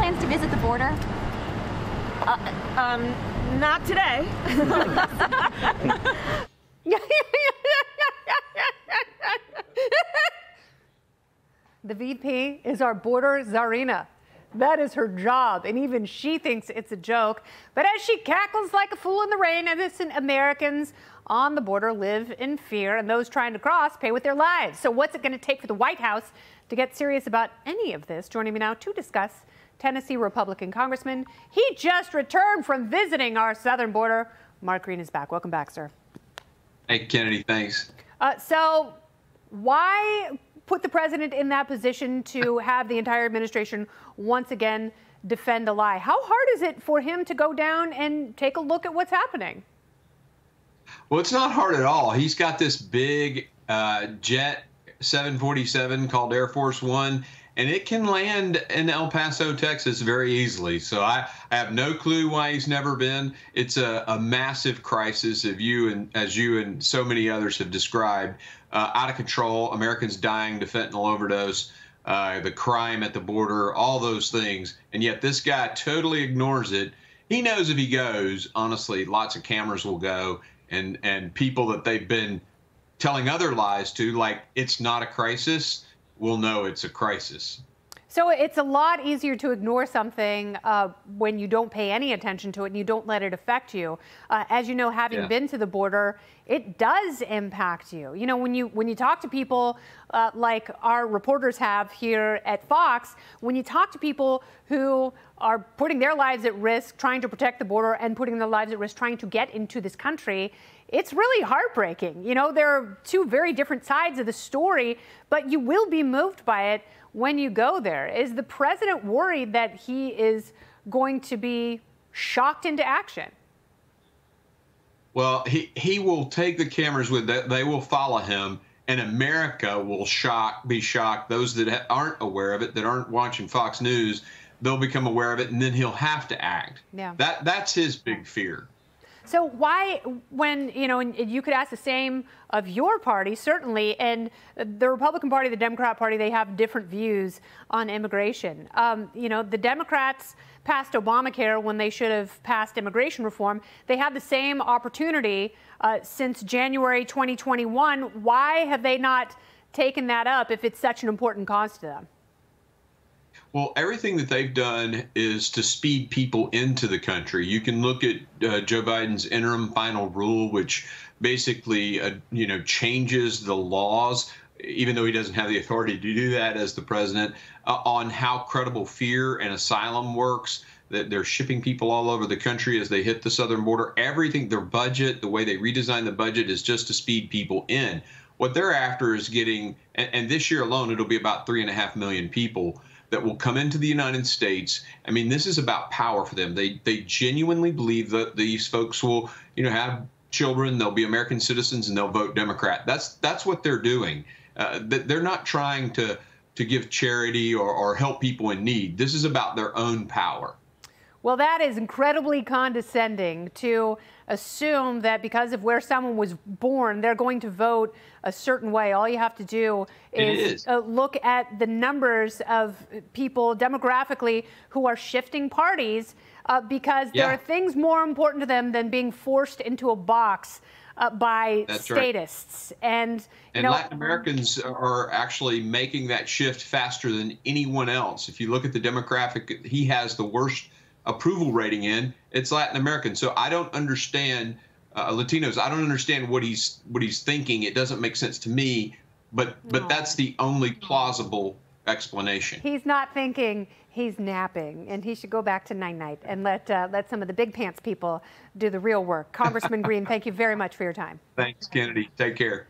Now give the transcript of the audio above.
plans to visit the border? Not today. The VP is our border czarina. That is her job, and even she thinks it's a joke. But as she cackles like a fool in the rain, innocent Americans on the border live in fear, and those trying to cross pay with their lives. So what's it going to take for the White House to get serious about any of this? Joining me now to discuss, Tennessee Republican Congressman. He just returned from visiting our southern border. Mark Green is back. Welcome back, sir. Hey, Kennedy, thanks. So why put the president in that position to have the entire administration once again defend a lie? How hard is it for him to go down and take a look at what's happening? Well, it's not hard at all. He's got this big jet 747 called Air Force One, and it can land in El Paso, Texas very easily. So I have no clue why he's never been. It's a massive crisis, as you and so many others have described. Out of control, Americans dying to fentanyl overdose, the crime at the border, all those things. And yet this guy totally ignores it. He knows if he goes, honestly, lots of cameras will go, and people that they've been telling other lies to, like it's not a crisis, will know it's a crisis. So it's a lot easier to ignore something when you don't pay any attention to it and you don't let it affect you. As you know, having been to the border, it does impact you. You know, when you talk to people like our reporters have here at Fox, when you talk to people who are putting their lives at risk, trying to protect the border and putting their lives at risk, trying to get into this country, it's really heartbreaking. You know, there are two very different sides of the story, but you will be moved by it when you go there. Is the president worried that he is going to be shocked into action? Well, he will take the cameras with that. They will follow him, and America will be shocked. Those that aren't aware of it, that aren't watching Fox News, they'll become aware of it, and then he'll have to act. Yeah. That's his big fear. So why, when, you know, and you could ask the same of your party, certainly, and the Republican Party, the Democrat Party, they have different views on immigration. You know, the Democrats passed Obamacare when they should have passed immigration reform. They had the same opportunity since January 2021. Why have they not taken that up if it's such an important cause to them? Well, everything that they've done is to speed people into the country. You can look at Joe Biden's interim final rule, which basically, changes the laws, even though he doesn't have the authority to do that as the president, on how credible fear and asylum works, that they're shipping people all over the country as they hit the southern border. Everything, their budget, the way they redesign the budget is just to speed people in. What they're after is getting, and this year alone, it'll be about 3.5 million people that will come into the United States. I mean, this is about power for them. They genuinely believe that these folks will, have children, they'll be American citizens, and they'll vote Democrat. That's what they're doing. They're not trying to give charity or help people in need. This is about their own power. Well, that is incredibly condescending to assume that because of where someone was born, they're going to vote a certain way. All you have to do is look at the numbers of people demographically who are shifting parties because there are things more important to them than being forced into a box by statists. Right. And Latin Americans are actually making that shift faster than anyone else. If you look at the demographic, he has the worst approval rating in, it's Latin American. So I don't understand Latinos. I don't understand what he's thinking. It doesn't make sense to me, but that's the only plausible explanation. He's not thinking, he's napping, and he should go back to night-night and let some of the big pants people do the real work. Congressman Green, thank you very much for your time. Thanks, Kennedy. Take care.